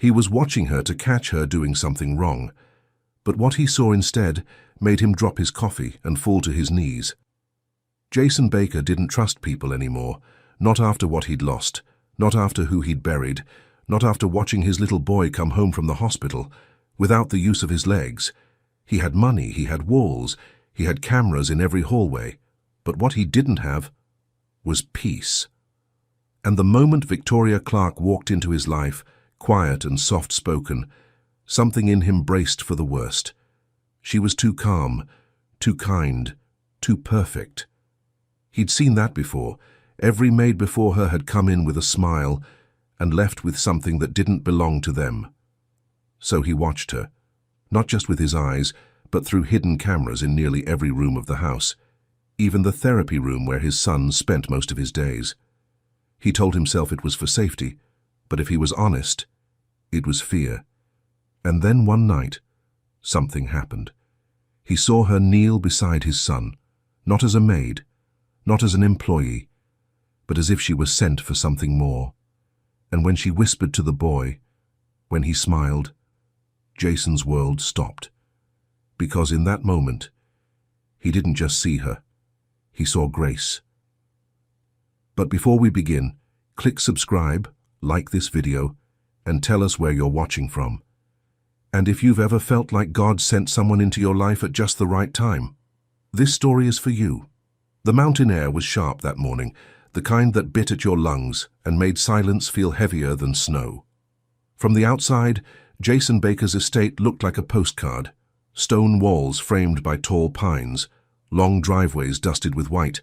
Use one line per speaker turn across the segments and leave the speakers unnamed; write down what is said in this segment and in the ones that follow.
He was watching her to catch her doing something wrong, but what he saw instead made him drop his coffee and fall to his knees. Jason Baker didn't trust people anymore, not after what he'd lost, not after who he'd buried, not after watching his little boy come home from the hospital, without the use of his legs. He had money, he had walls, he had cameras in every hallway, but what he didn't have was peace. And the moment Victoria Clark walked into his life, quiet and soft-spoken, something in him braced for the worst. She was too calm, too kind, too perfect. He'd seen that before. Every maid before her had come in with a smile and left with something that didn't belong to them. So he watched her, not just with his eyes, but through hidden cameras in nearly every room of the house, even the therapy room where his son spent most of his days. He told himself it was for safety, but if he was honest, it was fear. And then one night, something happened. He saw her kneel beside his son, not as a maid, not as an employee, but as if she was sent for something more. And when she whispered to the boy, when he smiled, Jason's world stopped. Because in that moment, he didn't just see her, he saw grace. But before we begin, click subscribe, like this video, and tell us where you're watching from. And if you've ever felt like God sent someone into your life at just the right time, this story is for you. The mountain air was sharp that morning, the kind that bit at your lungs and made silence feel heavier than snow. From the outside, Jason Baker's estate looked like a postcard. Stone walls framed by tall pines, long driveways dusted with white,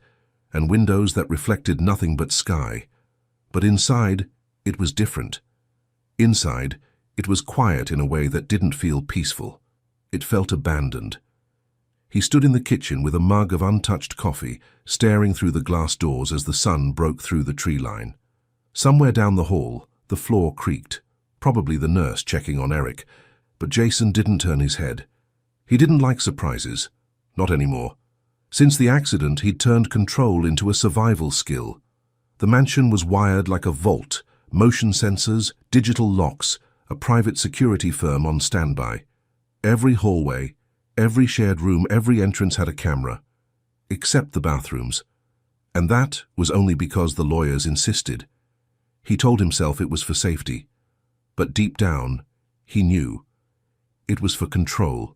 and windows that reflected nothing but sky. But inside, it was different. Inside, it was quiet in a way that didn't feel peaceful. It felt abandoned. He stood in the kitchen with a mug of untouched coffee, staring through the glass doors as the sun broke through the tree line. Somewhere down the hall, the floor creaked, probably the nurse checking on Eric, but Jason didn't turn his head. He didn't like surprises, not anymore. Since the accident, he'd turned control into a survival skill. The mansion was wired like a vault, motion sensors, digital locks, a private security firm on standby. Every hallway, every shared room, every entrance had a camera, except the bathrooms. And that was only because the lawyers insisted. He told himself it was for safety, but deep down, he knew. It was for control.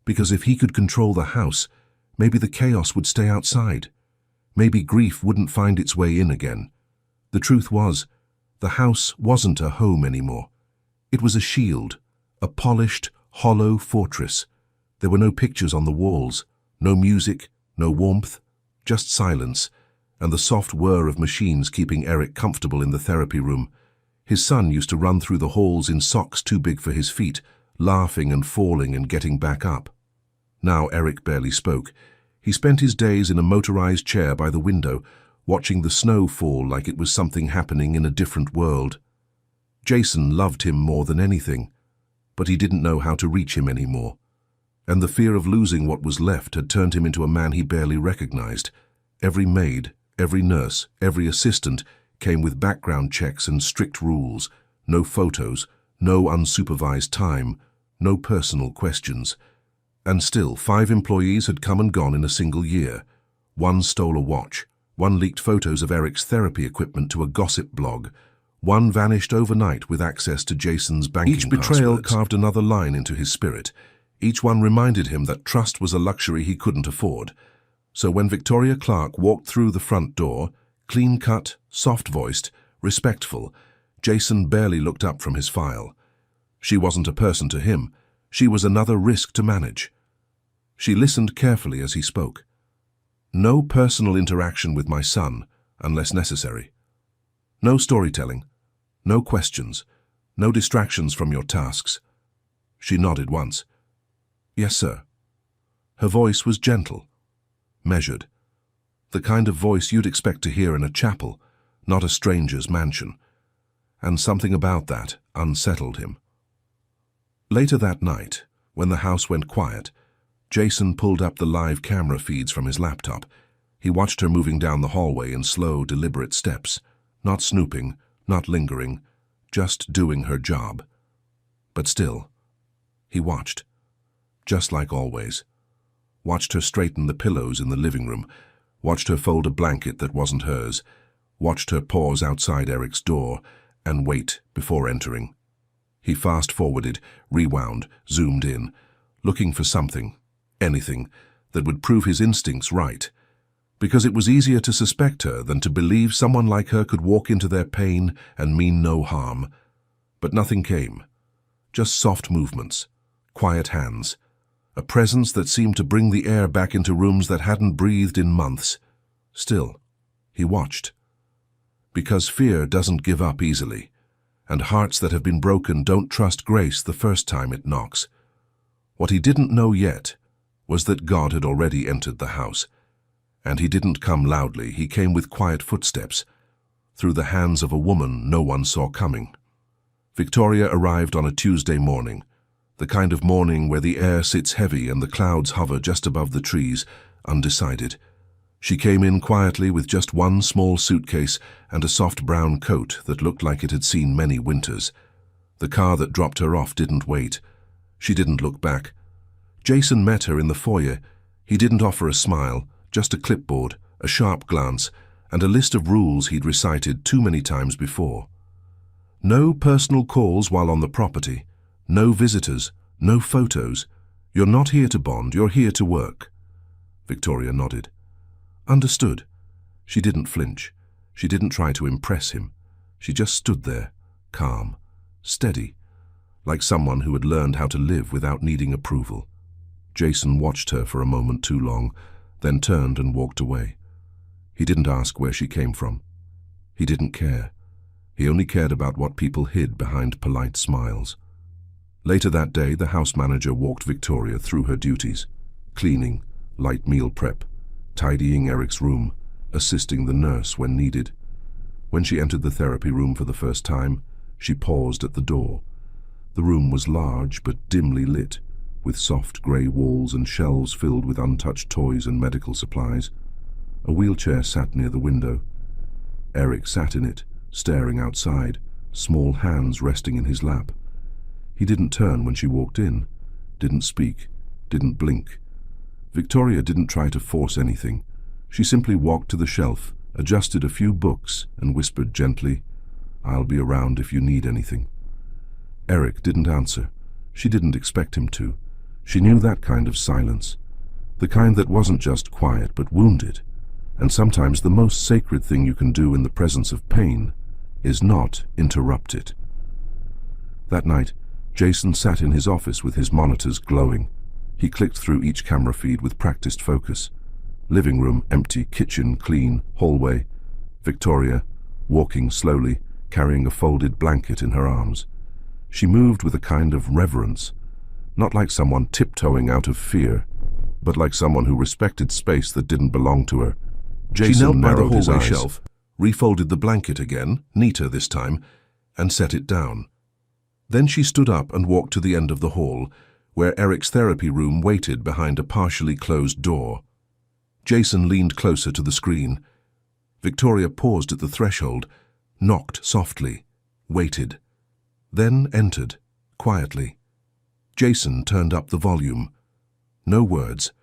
Because if he could control the house, maybe the chaos would stay outside. Maybe grief wouldn't find its way in again. The truth was, the house wasn't a home anymore. It was a shield, a polished, hollow fortress. There were no pictures on the walls, no music, no warmth, just silence, and the soft whir of machines keeping Eric comfortable in the therapy room. His son used to run through the halls in socks too big for his feet, laughing and falling and getting back up. Now Eric barely spoke. He spent his days in a motorized chair by the window, watching the snow fall like it was something happening in a different world. Jason loved him more than anything, but he didn't know how to reach him anymore. And the fear of losing what was left had turned him into a man he barely recognized. Every maid, every nurse, every assistant came with background checks and strict rules. No photos, no unsupervised time, no personal questions. And still, 5 employees had come and gone in a single year. One stole a watch. One leaked photos of Eric's therapy equipment to a gossip blog. One vanished overnight with access to Jason's banking passwords. Each betrayal carved another line into his spirit. Each one reminded him that trust was a luxury he couldn't afford. So when Victoria Clark walked through the front door, clean-cut, soft-voiced, respectful, Jason barely looked up from his file. She wasn't a person to him. She was another risk to manage. She listened carefully as he spoke. No personal interaction with my son, unless necessary. No storytelling, no questions, no distractions from your tasks. She nodded once. Yes, sir. Her voice was gentle, measured. The kind of voice you'd expect to hear in a chapel, not a stranger's mansion. And something about that unsettled him. Later that night, when the house went quiet, Jason pulled up the live camera feeds from his laptop. He watched her moving down the hallway in slow, deliberate steps, not snooping, not lingering, just doing her job. But still, he watched, just like always. Watched her straighten the pillows in the living room, watched her fold a blanket that wasn't hers, watched her pause outside Eric's door and wait before entering. He fast-forwarded, rewound, zoomed in, looking for something, anything, that would prove his instincts right. Because it was easier to suspect her than to believe someone like her could walk into their pain and mean no harm. But nothing came. Just soft movements, quiet hands, a presence that seemed to bring the air back into rooms that hadn't breathed in months. Still, he watched. Because fear doesn't give up easily, and hearts that have been broken don't trust grace the first time it knocks. What he didn't know yet was that God had already entered the house. And he didn't come loudly, he came with quiet footsteps, through the hands of a woman no one saw coming. Victoria arrived on a Tuesday morning, the kind of morning where the air sits heavy and the clouds hover just above the trees, undecided. She came in quietly with just one small suitcase and a soft brown coat that looked like it had seen many winters. The car that dropped her off didn't wait. She didn't look back. Jason met her in the foyer. He didn't offer a smile, just a clipboard, a sharp glance, and a list of rules he'd recited too many times before. No personal calls while on the property, no visitors, no photos. You're not here to bond, you're here to work. Victoria nodded. Understood. She didn't flinch. She didn't try to impress him. She just stood there, calm, steady, like someone who had learned how to live without needing approval. Jason watched her for a moment too long, then turned and walked away. He didn't ask where she came from. He didn't care. He only cared about what people hid behind polite smiles. Later that day, the house manager walked Victoria through her duties, cleaning, light meal prep, tidying Eric's room, assisting the nurse when needed. When she entered the therapy room for the first time, she paused at the door. The room was large but dimly lit, with soft grey walls and shelves filled with untouched toys and medical supplies. A wheelchair sat near the window. Eric sat in it, staring outside, small hands resting in his lap. He didn't turn when she walked in, didn't speak, didn't blink. Victoria didn't try to force anything. She simply walked to the shelf, adjusted a few books, and whispered gently, "I'll be around if you need anything." Eric didn't answer. She didn't expect him to. She knew that kind of silence, the kind that wasn't just quiet but wounded. And sometimes the most sacred thing you can do in the presence of pain is not interrupt it. That night, Jason sat in his office with his monitors glowing. He clicked through each camera feed with practiced focus. Living room empty, kitchen clean, hallway. Victoria, walking slowly, carrying a folded blanket in her arms. She moved with a kind of reverence, not like someone tiptoeing out of fear, but like someone who respected space that didn't belong to her. Jason knelt by the hallway shelf, refolded the blanket again, neater this time, and set it down. Then she stood up and walked to the end of the hall, where Eric's therapy room waited behind a partially closed door. Jason leaned closer to the screen. Victoria paused at the threshold, knocked softly, waited, then entered, quietly. Jason turned up the volume. No words,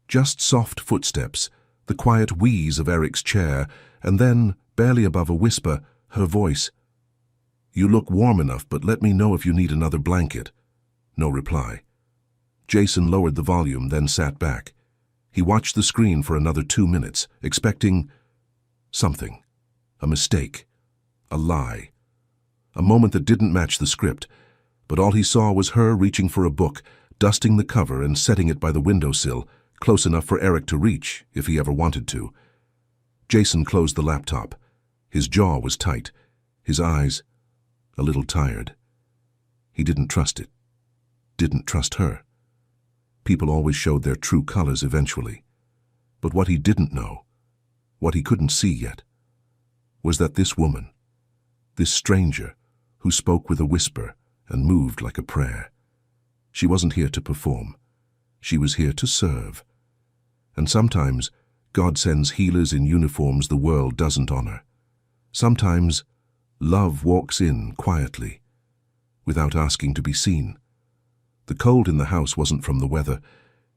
just soft footsteps, the quiet wheeze of Eric's chair, and then, barely above a whisper, her voice. "You look warm enough, but let me know if you need another blanket." No reply. Jason lowered the volume, then sat back. He watched the screen for another 2 minutes, expecting something. A mistake. A lie. A moment that didn't match the script, but all he saw was her reaching for a book, dusting the cover and setting it by the windowsill, close enough for Eric to reach, if he ever wanted to. Jason closed the laptop. His jaw was tight, his eyes a little tired. He didn't trust it. Didn't trust her. People always showed their true colors eventually. But what he didn't know, what he couldn't see yet, was that this woman, this stranger, who spoke with a whisper and moved like a prayer, she wasn't here to perform. She was here to serve. And sometimes God sends healers in uniforms the world doesn't honor. Sometimes love walks in quietly, without asking to be seen. The cold in the house wasn't from the weather.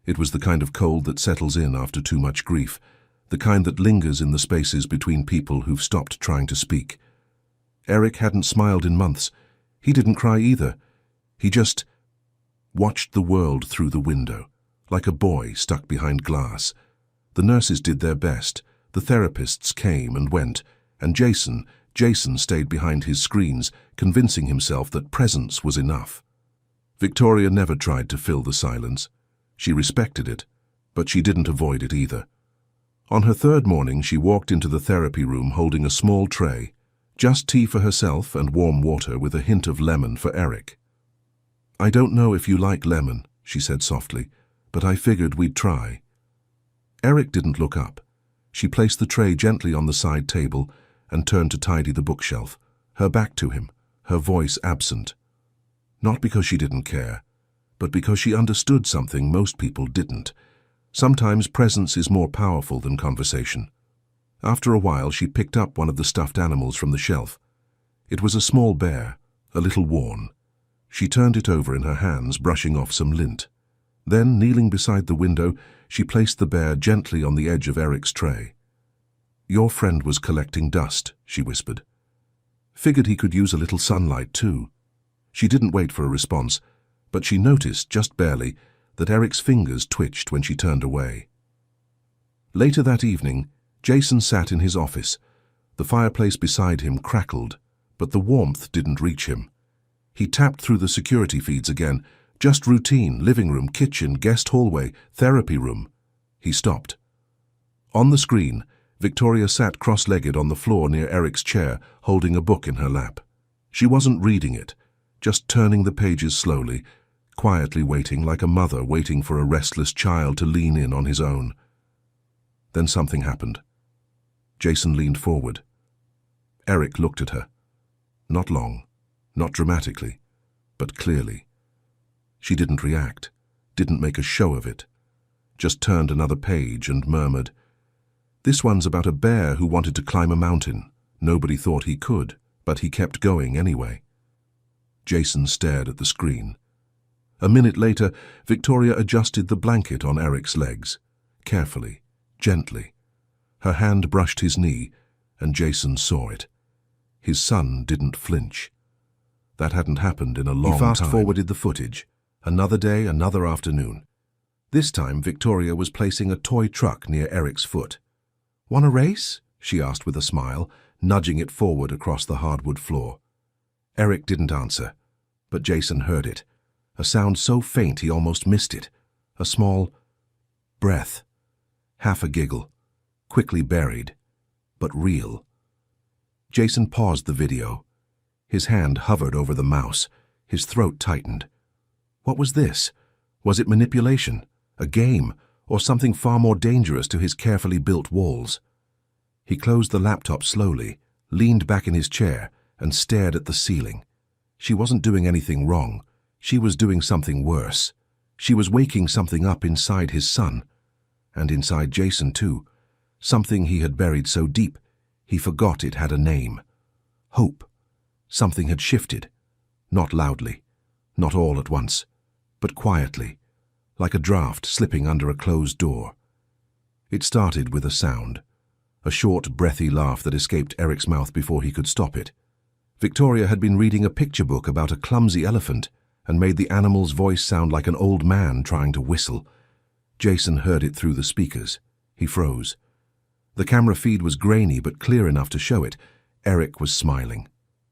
It was the kind of cold that settles in after too much grief, the kind that lingers in the spaces between people who've stopped trying to speak. Eric hadn't smiled in months. He didn't cry either. He just watched the world through the window, like a boy stuck behind glass. The nurses did their best, the therapists came and went, and Jason stayed behind his screens, convincing himself that presence was enough. Victoria never tried to fill the silence. She respected it, but she didn't avoid it either. On her third morning, she walked into the therapy room holding a small tray, just tea for herself and warm water with a hint of lemon for Eric. "I don't know if you like lemon," she said softly, "but I figured we'd try." Eric didn't look up. She placed the tray gently on the side table and turned to tidy the bookshelf, her back to him, her voice absent. Not because she didn't care, but because she understood something most people didn't. Sometimes presence is more powerful than conversation. After a while, she picked up one of the stuffed animals from the shelf. It was a small bear, a little worn. She turned it over in her hands, brushing off some lint. Then, kneeling beside the window, she placed the bear gently on the edge of Eric's tray. "Your friend was collecting dust," she whispered. "Figured he could use a little sunlight too." She didn't wait for a response, but she noticed, just barely, that Eric's fingers twitched when she turned away. Later that evening, Jason sat in his office. The fireplace beside him crackled, but the warmth didn't reach him. He tapped through the security feeds again, just routine, living room, kitchen, guest hallway, therapy room. He stopped. On the screen, Victoria sat cross-legged on the floor near Eric's chair, holding a book in her lap. She wasn't reading it, just turning the pages slowly, quietly waiting like a mother waiting for a restless child to lean in on his own. Then something happened. Jason leaned forward. Eric looked at her. Not long, not dramatically, but clearly. She didn't react, didn't make a show of it, just turned another page and murmured, "This one's about a bear who wanted to climb a mountain. Nobody thought he could, but he kept going anyway." Jason stared at the screen. A minute later, Victoria adjusted the blanket on Eric's legs, carefully, gently. Her hand brushed his knee, and Jason saw it. His son didn't flinch. That hadn't happened in a long time. He fast-forwarded the footage. Another day, another afternoon. This time, Victoria was placing a toy truck near Eric's foot. "Want a race?" she asked with a smile, nudging it forward across the hardwood floor. Eric didn't answer, but Jason heard it. A sound so faint he almost missed it. A small breath. Half a giggle. Quickly buried, but real. Jason paused the video. His hand hovered over the mouse. His throat tightened. What was this? Was it manipulation, a game, or something far more dangerous to his carefully built walls? He closed the laptop slowly, leaned back in his chair, and stared at the ceiling. She wasn't doing anything wrong. She was doing something worse. She was waking something up inside his son, and inside Jason too. Something he had buried so deep, he forgot it had a name. Hope. Something had shifted. Not loudly, not all at once, but quietly, like a draft slipping under a closed door. It started with a sound, a short, breathy laugh that escaped Eric's mouth before he could stop it. Victoria had been reading a picture book about a clumsy elephant and made the animal's voice sound like an old man trying to whistle. Jason heard it through the speakers. He froze. The camera feed was grainy but clear enough to show it. Eric was smiling.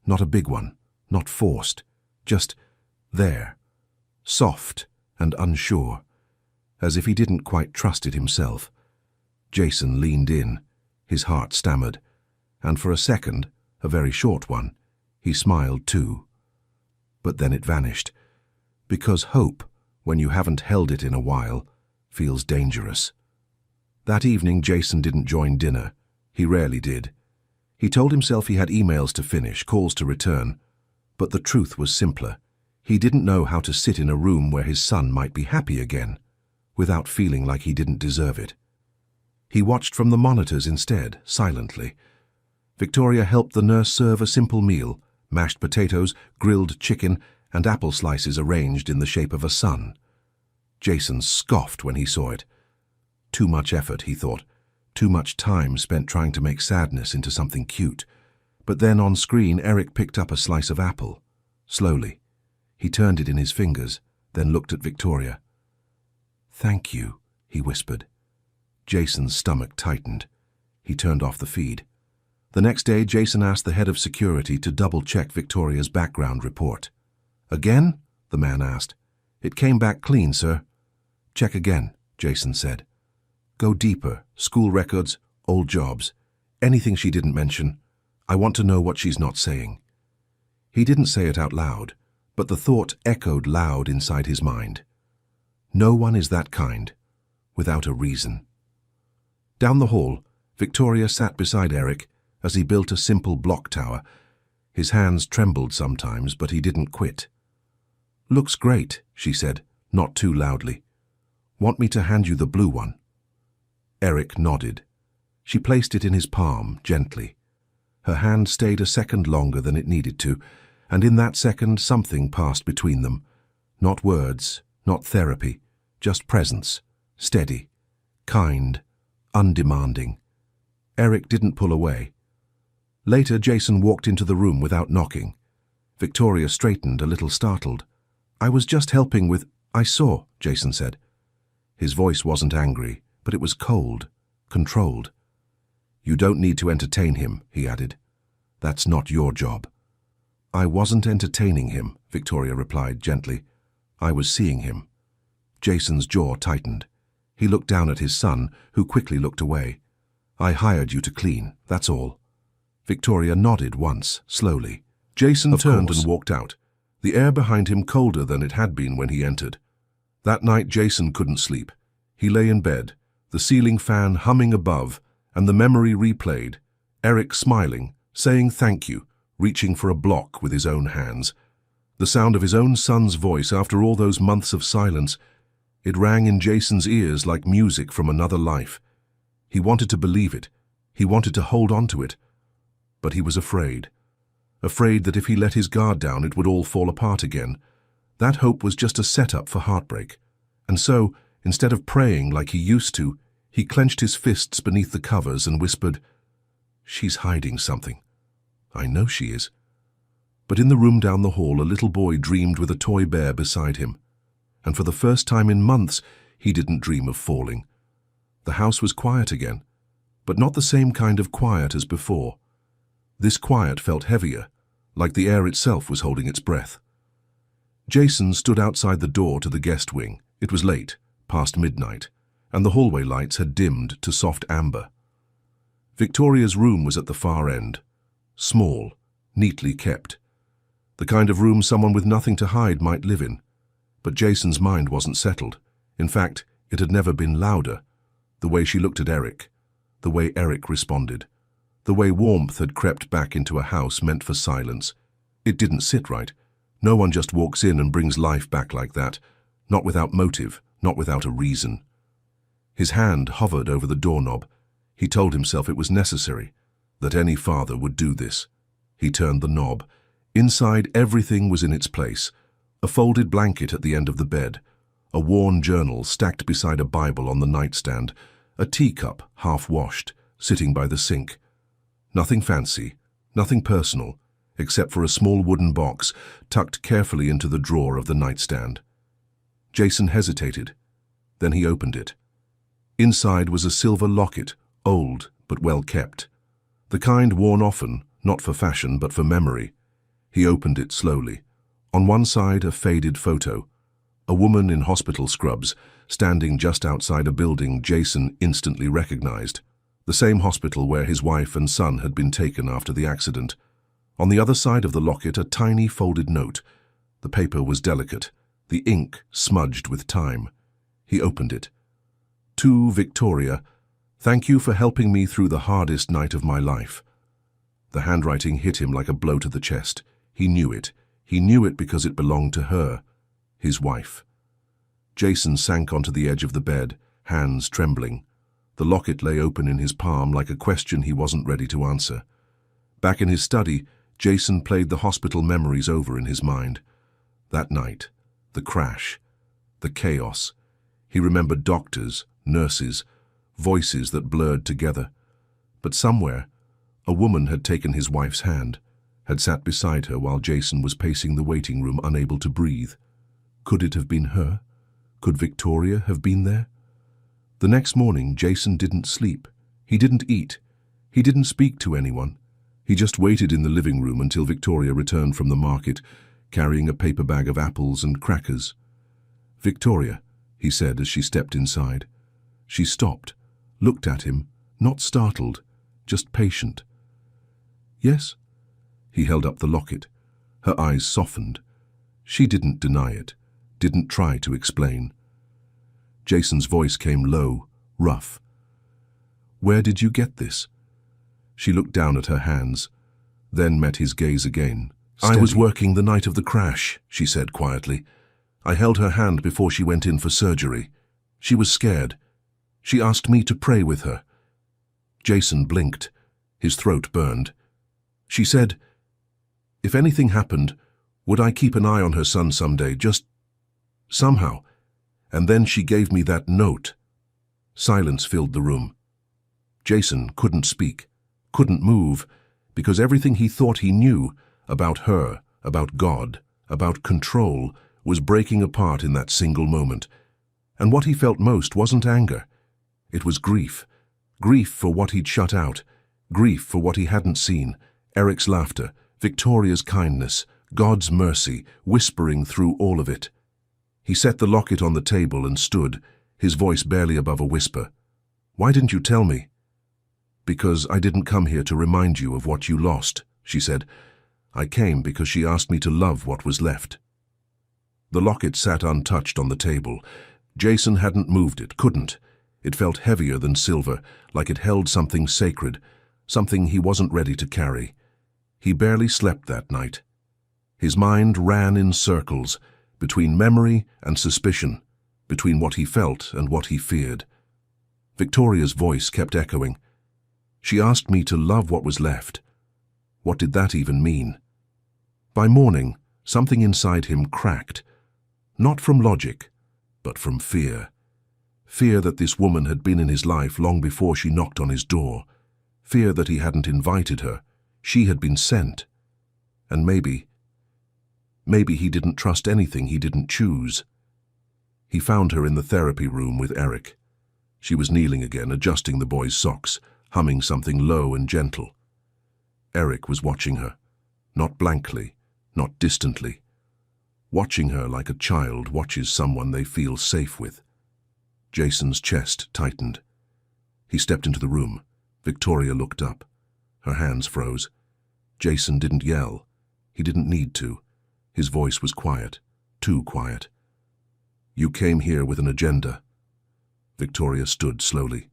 Not a big one, not forced, just there, soft and unsure, as if he didn't quite trust it himself. Jason leaned in, his heart stammered, and for a second, a very short one, he smiled too. But then it vanished, because hope, when you haven't held it in a while, feels dangerous. That evening, Jason didn't join dinner. He rarely did. He told himself he had emails to finish, calls to return, but the truth was simpler. He didn't know how to sit in a room where his son might be happy again, without feeling like he didn't deserve it. He watched from the monitors instead, silently. Victoria helped the nurse serve a simple meal, mashed potatoes, grilled chicken, and apple slices arranged in the shape of a sun. Jason scoffed when he saw it. Too much effort, he thought. Too much time spent trying to make sadness into something cute. But then on screen, Eric picked up a slice of apple. Slowly. He turned it in his fingers, then looked at Victoria. "Thank you," he whispered. Jason's stomach tightened. He turned off the feed. The next day, Jason asked the head of security to double-check Victoria's background report. "Again?" the man asked. "It came back clean, sir." "Check again," Jason said. "Go deeper, school records, old jobs, anything she didn't mention. I want to know what she's not saying." He didn't say it out loud, but the thought echoed loud inside his mind. No one is that kind, without a reason. Down the hall, Victoria sat beside Eric as he built a simple block tower. His hands trembled sometimes, but he didn't quit. "Looks great," she said, not too loudly. "Want me to hand you the blue one?" Eric nodded. She placed it in his palm, gently. Her hand stayed a second longer than it needed to, and in that second something passed between them. Not words, not therapy, just presence, steady, kind, undemanding. Eric didn't pull away. Later, Jason walked into the room without knocking. Victoria straightened, a little startled. "I was just helping with—" "I saw," Jason said. His voice wasn't angry, but it was cold, controlled. "You don't need to entertain him," he added. "That's not your job." "I wasn't entertaining him," Victoria replied gently. "I was seeing him." Jason's jaw tightened. He looked down at his son, who quickly looked away. "I hired you to clean, that's all." Victoria nodded once, slowly. Jason turned and walked out, the air behind him colder than it had been when he entered. That night Jason couldn't sleep. He lay in bed, the ceiling fan humming above, and the memory replayed, Eric smiling, saying thank you, reaching for a block with his own hands. The sound of his own son's voice after all those months of silence, it rang in Jason's ears like music from another life. He wanted to believe it. He wanted to hold on to it. But he was afraid. Afraid that if he let his guard down, it would all fall apart again. That hope was just a setup for heartbreak. And so, instead of praying like he used to, he clenched his fists beneath the covers and whispered, "She's hiding something. I know she is." But in the room down the hall, a little boy dreamed with a toy bear beside him. And for the first time in months, he didn't dream of falling. The house was quiet again, but not the same kind of quiet as before. This quiet felt heavier, like the air itself was holding its breath. Jason stood outside the door to the guest wing. It was late, past midnight, and the hallway lights had dimmed to soft amber. Victoria's room was at the far end, small, neatly kept. The kind of room someone with nothing to hide might live in. But Jason's mind wasn't settled. In fact, it had never been louder. The way she looked at Eric, the way Eric responded, the way warmth had crept back into a house meant for silence. It didn't sit right. No one just walks in and brings life back like that, not without motive, not without a reason. His hand hovered over the doorknob. He told himself it was necessary, that any father would do this. He turned the knob. Inside, everything was in its place. A folded blanket at the end of the bed, a worn journal stacked beside a Bible on the nightstand, a teacup, half washed, sitting by the sink. Nothing fancy, nothing personal, except for a small wooden box tucked carefully into the drawer of the nightstand. Jason hesitated. Then he opened it. Inside was a silver locket, old but well kept. The kind worn often, not for fashion but for memory. He opened it slowly. On one side, a faded photo. A woman in hospital scrubs, standing just outside a building Jason instantly recognized. The same hospital where his wife and son had been taken after the accident. On the other side of the locket, a tiny folded note. The paper was delicate, the ink smudged with time. He opened it. "To Victoria, thank you for helping me through the hardest night of my life." The handwriting hit him like a blow to the chest. He knew it. He knew it because it belonged to her, his wife. Jason sank onto the edge of the bed, hands trembling. The locket lay open in his palm like a question he wasn't ready to answer. Back in his study, Jason played the hospital memories over in his mind. That night, the crash, the chaos. He remembered doctors, nurses, voices that blurred together. But somewhere, a woman had taken his wife's hand, had sat beside her while Jason was pacing the waiting room, unable to breathe. Could it have been her? Could Victoria have been there? The next morning, Jason didn't sleep. He didn't eat. He didn't speak to anyone. He just waited in the living room until Victoria returned from the market, carrying a paper bag of apples and crackers. "Victoria," he said as she stepped inside. She stopped, looked at him, not startled, just patient. "Yes?" He held up the locket. Her eyes softened. She didn't deny it, didn't try to explain. Jason's voice came low, rough. "Where did you get this?" She looked down at her hands, then met his gaze again. "I was working the night of the crash," she said quietly. "I held her hand before she went in for surgery. She was scared. She asked me to pray with her." Jason blinked. His throat burned. "She said, if anything happened, would I keep an eye on her son someday, just somehow? And then she gave me that note." Silence filled the room. Jason couldn't speak, couldn't move, because everything he thought he knew about her, about God, about control, was breaking apart in that single moment. And what he felt most wasn't anger. It was grief. Grief for what he'd shut out. Grief for what he hadn't seen. Eric's laughter, Victoria's kindness, God's mercy, whispering through all of it. He set the locket on the table and stood, his voice barely above a whisper. "Why didn't you tell me?" "Because I didn't come here to remind you of what you lost," she said. "I came because she asked me to love what was left." The locket sat untouched on the table. Jason hadn't moved it, couldn't. It felt heavier than silver, like it held something sacred, something he wasn't ready to carry. He barely slept that night. His mind ran in circles, between memory and suspicion, between what he felt and what he feared. Victoria's voice kept echoing. She asked me to love what was left. What did that even mean? By morning, something inside him cracked. Not from logic, but from fear. Fear that this woman had been in his life long before she knocked on his door. Fear that he hadn't invited her. She had been sent. And maybe he didn't trust anything he didn't choose. He found her in the therapy room with Eric. She was kneeling again, adjusting the boy's socks, humming something low and gentle. Eric was watching her, not blankly, not distantly. Watching her like a child watches someone they feel safe with. Jason's chest tightened. He stepped into the room. Victoria looked up. Her hands froze. Jason didn't yell. He didn't need to. His voice was quiet, too quiet. "You came here with an agenda." Victoria stood slowly.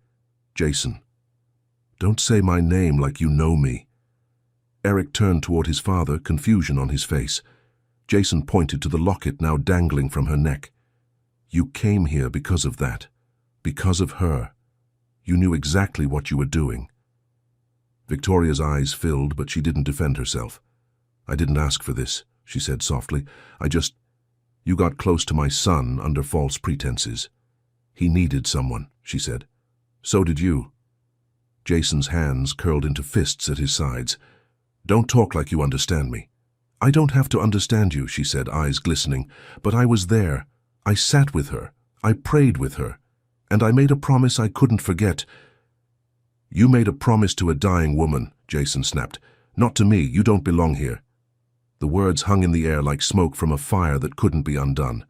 "Jason, don't say my name like you know me." Eric turned toward his father, confusion on his face. Jason pointed to the locket now dangling from her neck. "You came here because of that. Because of her. You knew exactly what you were doing." Victoria's eyes filled, but she didn't defend herself. "I didn't ask for this," she said softly. You got close to my son under false pretenses." "He needed someone," she said. "So did you." Jason's hands curled into fists at his sides. "Don't talk like you understand me." "I don't have to understand you," she said, eyes glistening. "But I was there. I sat with her. I prayed with her. And I made a promise I couldn't forget." "You made a promise to a dying woman," Jason snapped. "Not to me. You don't belong here." The words hung in the air like smoke from a fire that couldn't be undone.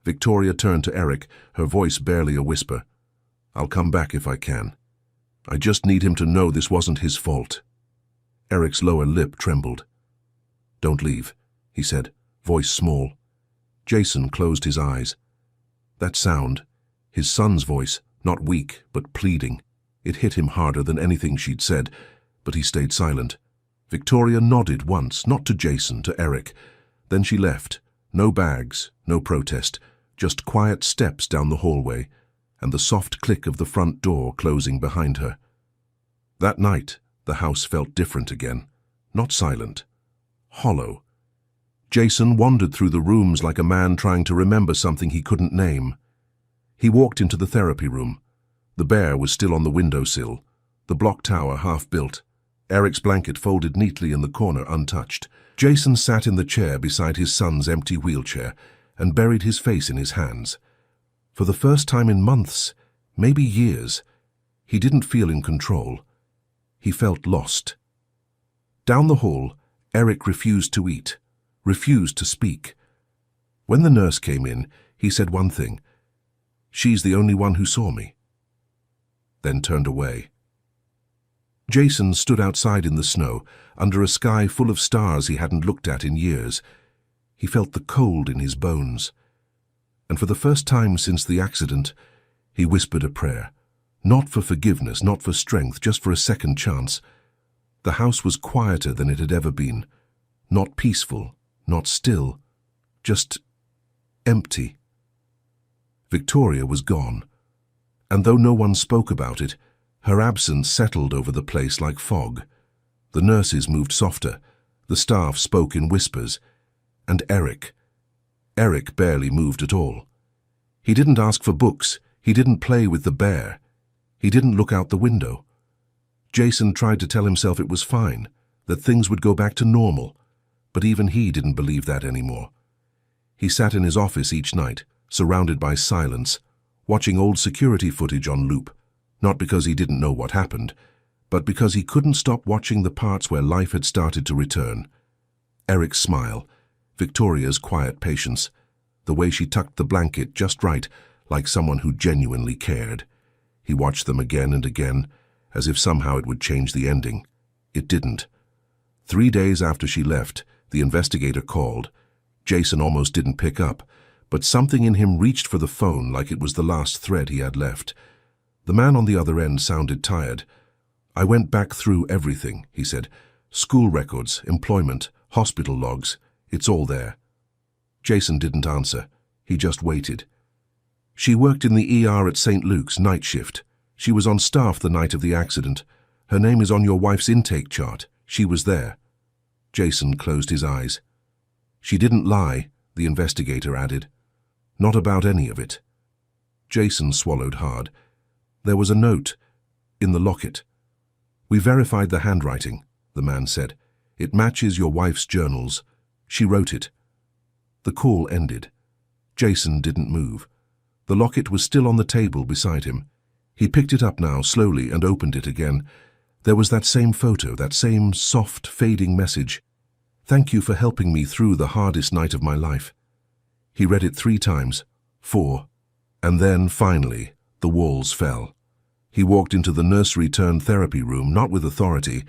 Victoria turned to Eric, her voice barely a whisper. "I'll come back if I can. I just need him to know this wasn't his fault." Eric's lower lip trembled. "Don't leave," he said, voice small. Jason closed his eyes. That sound, his son's voice, not weak, but pleading. It hit him harder than anything she'd said, but he stayed silent. Victoria nodded once, not to Jason, to Eric. Then she left. No bags, no protest, just quiet steps down the hallway, and the soft click of the front door closing behind her. That night, the house felt different again. Not silent. Hollow. Jason wandered through the rooms like a man trying to remember something he couldn't name. He walked into the therapy room. The bear was still on the windowsill, the block tower half-built, Eric's blanket folded neatly in the corner untouched. Jason sat in the chair beside his son's empty wheelchair and buried his face in his hands. For the first time in months, maybe years, he didn't feel in control. He felt lost. Down the hall, Eric refused to eat, refused to speak. When the nurse came in, he said one thing: "She's the only one who saw me," then turned away. Jason stood outside in the snow, under a sky full of stars he hadn't looked at in years. He felt the cold in his bones. And for the first time since the accident, he whispered a prayer. Not for forgiveness, not for strength, just for a second chance. The house was quieter than it had ever been. Not peaceful, not still, just empty. Victoria was gone, and though no one spoke about it, her absence settled over the place like fog. The nurses moved softer, the staff spoke in whispers, and Eric barely moved at all. He didn't ask for books, he didn't play with the bear, he didn't look out the window. Jason tried to tell himself it was fine, that things would go back to normal, but even he didn't believe that anymore. He sat in his office each night, surrounded by silence, watching old security footage on loop, not because he didn't know what happened, but because he couldn't stop watching the parts where life had started to return. Eric's smile, Victoria's quiet patience, the way she tucked the blanket just right, like someone who genuinely cared. He watched them again and again, as if somehow it would change the ending. It didn't. 3 days after she left, the investigator called. Jason almost didn't pick up, but something in him reached for the phone like it was the last thread he had left. The man on the other end sounded tired. "I went back through everything," he said. "School records, employment, hospital logs, it's all there." Jason didn't answer. He just waited. "She worked in the ER at St. Luke's, night shift. She was on staff the night of the accident. Her name is on your wife's intake chart. She was there." Jason closed his eyes. "She didn't lie," the investigator added. "Not about any of it." Jason swallowed hard. There was a note in the locket. "We verified the handwriting," the man said. "It matches your wife's journals. She wrote it." The call ended. Jason didn't move. The locket was still on the table beside him. He picked it up now, slowly, and opened it again. There was that same photo, that same soft, fading message. "Thank you for helping me through the hardest night of my life." He read it 3 times, 4, and then, finally, the walls fell. He walked into the nursery-turned-therapy room, not with authority,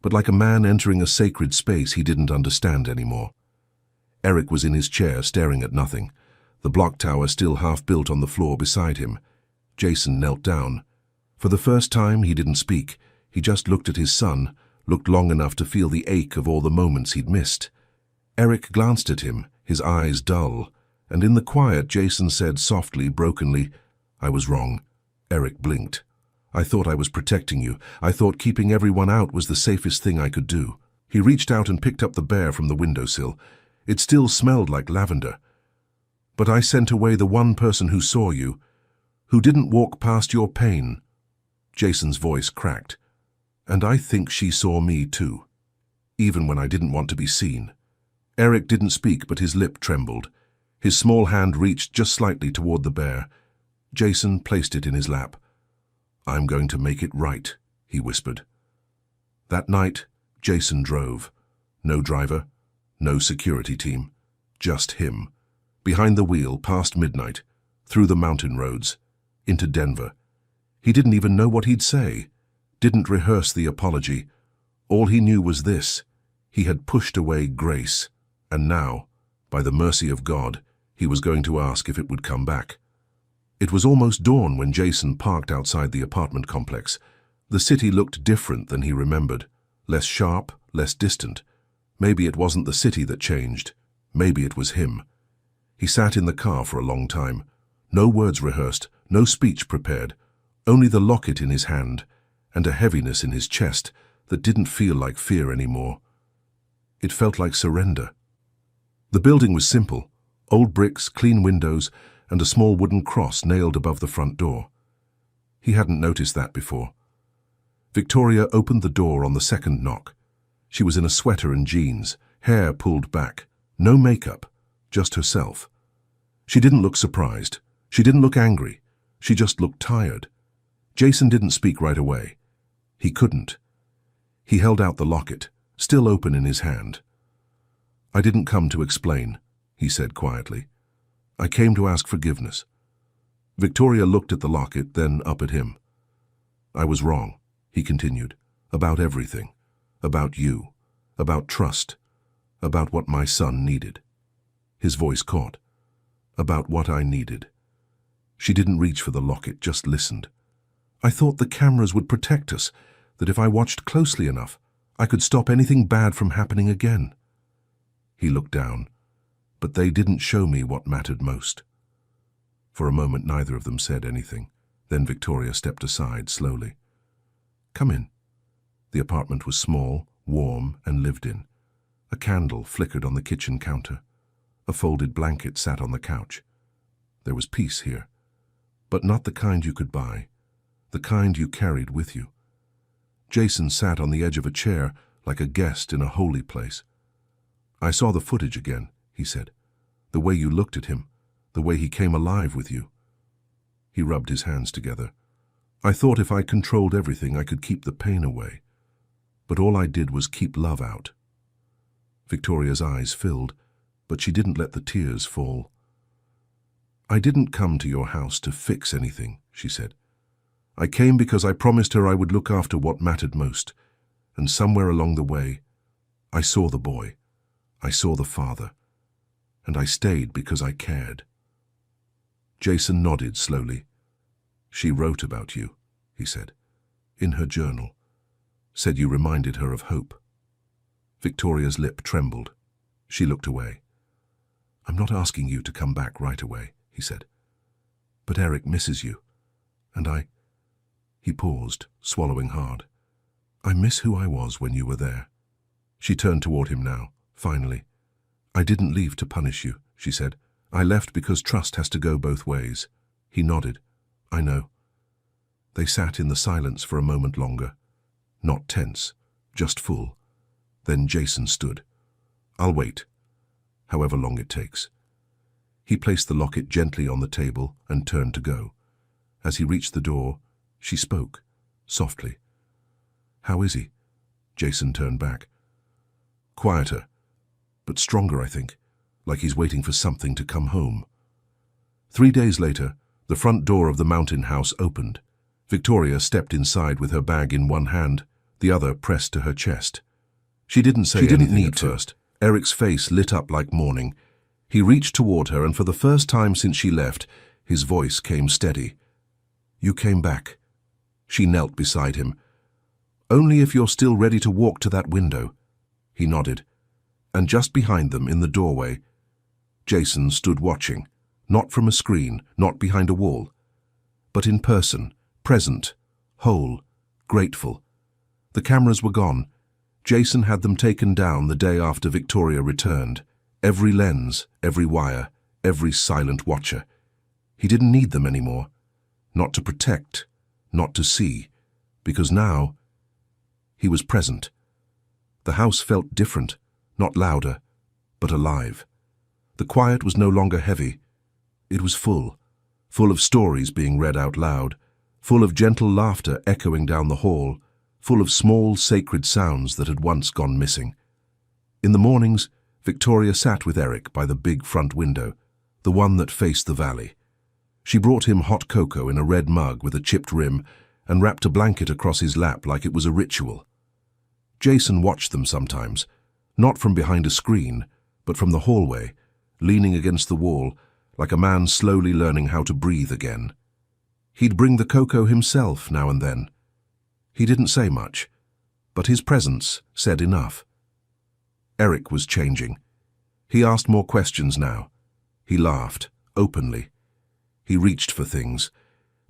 but like a man entering a sacred space he didn't understand anymore. Eric was in his chair, staring at nothing, the block tower still half-built on the floor beside him. Jason knelt down. For the first time, he didn't speak. He just looked at his son, looked long enough to feel the ache of all the moments he'd missed. Eric glanced at him, his eyes dull, and in the quiet, Jason said softly, brokenly, "I was wrong." Eric blinked. "I thought I was protecting you. I thought keeping everyone out was the safest thing I could do." He reached out and picked up the bear from the windowsill. It still smelled like lavender. "But I sent away the one person who saw you, who didn't walk past your pain." Jason's voice cracked. "And I think she saw me too, even when I didn't want to be seen." Eric didn't speak, but his lip trembled. His small hand reached just slightly toward the bear. Jason placed it in his lap. "I'm going to make it right," he whispered. That night, Jason drove. No driver, no security team, just him. Behind the wheel, past midnight, through the mountain roads, into Denver. He didn't even know what he'd say, didn't rehearse the apology. All he knew was this: he had pushed away grace, and now, by the mercy of God, he was going to ask if it would come back. It was almost dawn when Jason parked outside the apartment complex. The city looked different than he remembered, less sharp, less distant. Maybe it wasn't the city that changed. Maybe it was him. He sat in the car for a long time. No words rehearsed, no speech prepared, only the locket in his hand, and a heaviness in his chest that didn't feel like fear anymore. It felt like surrender. The building was simple: old bricks, clean windows, and a small wooden cross nailed above the front door. He hadn't noticed that before. Victoria opened the door on the second knock. She was in a sweater and jeans, hair pulled back, no makeup, just herself. She didn't look surprised. She didn't look angry. She just looked tired. Jason didn't speak right away. He couldn't. He held out the locket, still open in his hand. "I didn't come to explain," he said quietly. "I came to ask forgiveness." Victoria looked at the locket, then up at him. "I was wrong," he continued, "about everything. About you. About trust. About what my son needed." His voice caught. "About what I needed." She didn't reach for the locket, just listened. "I thought the cameras would protect us, that if I watched closely enough, I could stop anything bad from happening again." He looked down, but they didn't show me what mattered most. For a moment, neither of them said anything. Then Victoria stepped aside slowly. "Come in." The apartment was small, warm, and lived in. A candle flickered on the kitchen counter. A folded blanket sat on the couch. There was peace here, but not the kind you could buy, the kind you carried with you. Jason sat on the edge of a chair like a guest in a holy place. "I saw the footage again," he said. "The way you looked at him, the way he came alive with you." He rubbed his hands together. "I thought if I controlled everything, I could keep the pain away. But all I did was keep love out." Victoria's eyes filled, but she didn't let the tears fall. "I didn't come to your house to fix anything," she said. "I came because I promised her I would look after what mattered most, and somewhere along the way, I saw the boy, I saw the father, and I stayed because I cared." Jason nodded slowly. "She wrote about you," he said, "in her journal. Said you reminded her of hope." Victoria's lip trembled. She looked away. "I'm not asking you to come back right away," he said. "But Eric misses you, and I—" He paused, swallowing hard. "I miss who I was when you were there." She turned toward him now, finally. "I didn't leave to punish you," she said. "I left because trust has to go both ways." He nodded. "I know." They sat in the silence for a moment longer. Not tense, just full. Then Jason stood. "I'll wait, however long it takes." He placed the locket gently on the table and turned to go. As he reached the door, she spoke, softly. "How is he?" Jason turned back. "Quieter, but stronger, I think, like he's waiting for something to come home." 3 days later, the front door of the mountain house opened. Victoria stepped inside with her bag in one hand, the other pressed to her chest. She didn't say anything at first. Eric's face lit up like morning. He reached toward her, and for the first time since she left, his voice came steady. "You came back." She knelt beside him. "Only if you're still ready to walk to that window." He nodded. And just behind them, in the doorway, Jason stood watching, not from a screen, not behind a wall, but in person, present, whole, grateful. The cameras were gone. Jason had them taken down the day after Victoria returned. Every lens, every wire, every silent watcher. He didn't need them anymore. Not to protect, not to see, because now he was present. The house felt different, not louder, but alive. The quiet was no longer heavy. It was full, full of stories being read out loud, full of gentle laughter echoing down the hall, full of small, sacred sounds that had once gone missing. In the mornings, Victoria sat with Eric by the big front window, the one that faced the valley. She brought him hot cocoa in a red mug with a chipped rim and wrapped a blanket across his lap like it was a ritual. Jason watched them sometimes, not from behind a screen, but from the hallway, leaning against the wall, like a man slowly learning how to breathe again. He'd bring the cocoa himself now and then. He didn't say much, but his presence said enough. Eric was changing. He asked more questions now. He laughed, openly. He reached for things.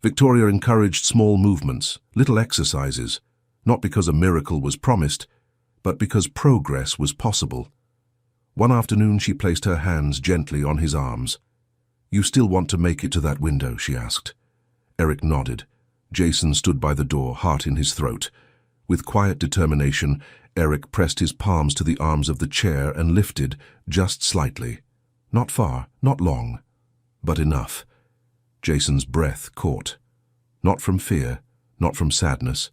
Victoria encouraged small movements, little exercises, not because a miracle was promised, but because progress was possible. One afternoon she placed her hands gently on his arms. "You still want to make it to that window?" she asked. Eric nodded. Jason stood by the door, heart in his throat. With quiet determination, Eric pressed his palms to the arms of the chair and lifted, just slightly. Not far, not long, but enough. Jason's breath caught. Not from fear, not from sadness,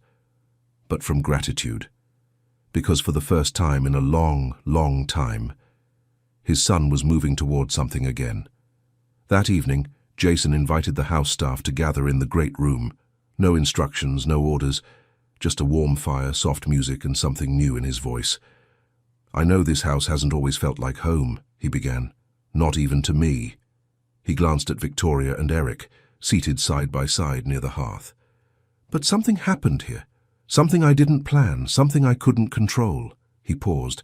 but from gratitude. Because for the first time in a long, long time, his son was moving toward something again. That evening, Jason invited the house staff to gather in the great room. No instructions, no orders, just a warm fire, soft music, and something new in his voice. "I know this house hasn't always felt like home," he began. "Not even to me." He glanced at Victoria and Eric, seated side by side near the hearth. "But something happened here. Something I didn't plan, something I couldn't control." He paused.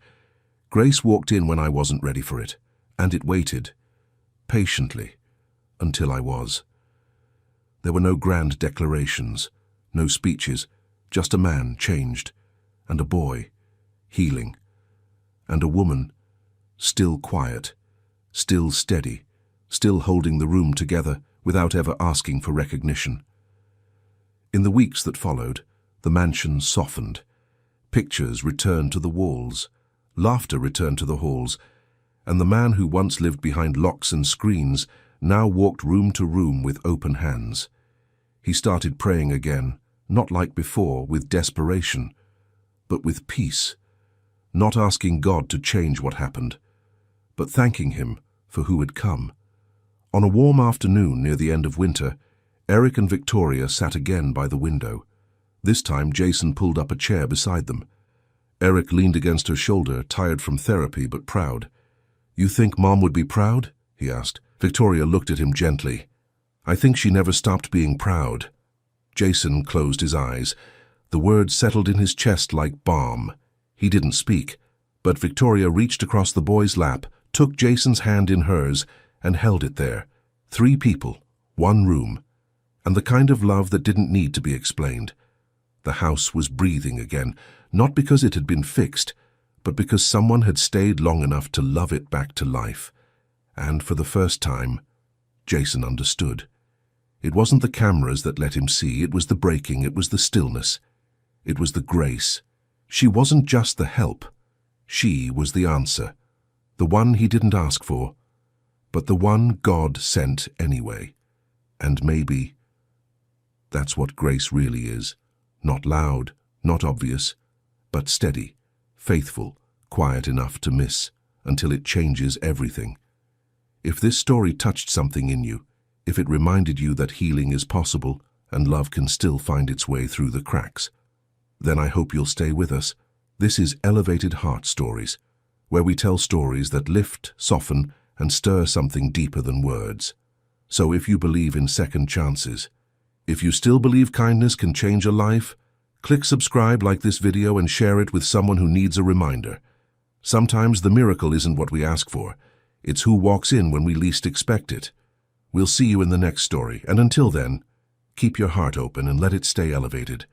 "Grace walked in when I wasn't ready for it, and it waited, patiently, until I was." There were no grand declarations, no speeches, just a man changed, and a boy, healing, and a woman, still quiet, still steady, still holding the room together without ever asking for recognition. In the weeks that followed, the mansion softened. Pictures returned to the walls, laughter returned to the halls, and the man who once lived behind locks and screens now walked room to room with open hands. He started praying again, not like before, with desperation, but with peace, not asking God to change what happened, but thanking him for who had come. On a warm afternoon near the end of winter, Eric and Victoria sat again by the window. This time Jason pulled up a chair beside them. Eric leaned against her shoulder, tired from therapy but proud. "You think Mom would be proud?" he asked. Victoria looked at him gently. "I think she never stopped being proud." Jason closed his eyes. The words settled in his chest like balm. He didn't speak, but Victoria reached across the boy's lap, took Jason's hand in hers, and held it there. 3 people, 1 room, and the kind of love that didn't need to be explained. The house was breathing again, not because it had been fixed, but because someone had stayed long enough to love it back to life. And for the first time, Jason understood. It wasn't the cameras that let him see, it was the breaking, it was the stillness, it was the grace. She wasn't just the help, she was the answer, the one he didn't ask for, but the one God sent anyway. And maybe that's what grace really is. Not loud, not obvious, but steady, faithful, quiet enough to miss, until it changes everything. If this story touched something in you, if it reminded you that healing is possible and love can still find its way through the cracks, then I hope you'll stay with us. This is Elevated Heart Stories, where we tell stories that lift, soften, and stir something deeper than words. So if you believe in second chances, if you still believe kindness can change a life, click subscribe, like this video, and share it with someone who needs a reminder. Sometimes the miracle isn't what we ask for, it's who walks in when we least expect it. We'll see you in the next story, and until then, keep your heart open and let it stay elevated.